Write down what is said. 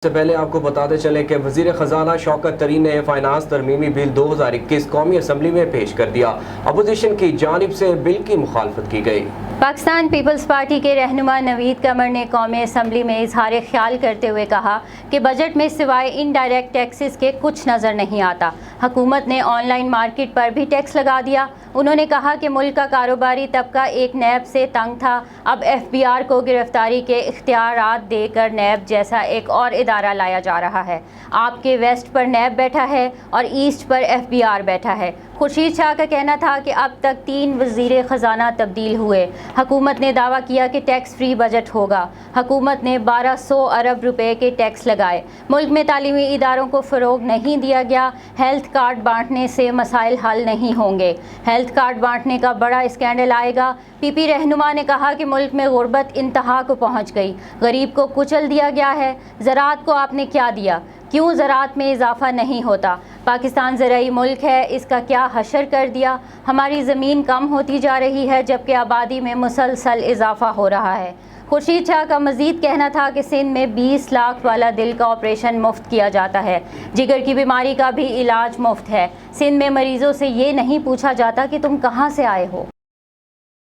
سے پہلے آپ کو بتاتے چلیں کہ وزیر خزانہ شوکت طرین نے فائنانس ترمیمی بل 2021 قومی اسمبلی میں پیش کر دیا۔ اپوزیشن کی جانب سے بل کی مخالفت کی گئی۔ پاکستان پیپلز پارٹی کے رہنما نوید قمر نے قومی اسمبلی میں اظہار خیال کرتے ہوئے کہا کہ بجٹ میں سوائے انڈائریکٹ ٹیکسز کے کچھ نظر نہیں آتا۔ حکومت نے آن لائن مارکیٹ پر بھی ٹیکس لگا دیا۔ انہوں نے کہا کہ ملک کا کاروباری طبقہ ایک نیب سے تنگ تھا، اب FBI کو گرفتاری کے اختیارات دے کر نیب جیسا ایک اور ادارہ لایا جا رہا ہے۔ آپ کے ویسٹ پر نیب بیٹھا ہے اور ایسٹ پر FBI بیٹھا ہے۔ خورشید شاہ کا کہنا تھا کہ اب تک 3 وزیر خزانہ تبدیل ہوئے۔ حکومت نے دعویٰ کیا کہ ٹیکس فری بجٹ ہوگا۔ حکومت نے 1200 ارب روپے کے ٹیکس لگائے۔ ملک میں تعلیمی اداروں کو فروغ نہیں دیا گیا۔ ہیلتھ کارڈ بانٹنے سے مسائل حل نہیں ہوں گے۔ ہیلتھ کارڈ بانٹنے کا بڑا اسکینڈل آئے گا۔ PP رہنما نے کہا کہ ملک میں غربت انتہا کو پہنچ گئی، غریب کو کچل دیا گیا ہے۔ زراعت کو آپ نے کیا دیا؟ کیوں زراعت میں اضافہ نہیں ہوتا؟ پاکستان زرعی ملک ہے، اس کا کیا حشر کر دیا؟ ہماری زمین کم ہوتی جا رہی ہے جبکہ آبادی میں مسلسل اضافہ ہو رہا ہے۔ خورشید شاہ کا مزید کہنا تھا کہ سندھ میں 20 لاکھ والا دل کا آپریشن مفت کیا جاتا ہے، جگر کی بیماری کا بھی علاج مفت ہے۔ سندھ میں مریضوں سے یہ نہیں پوچھا جاتا کہ تم کہاں سے آئے ہو۔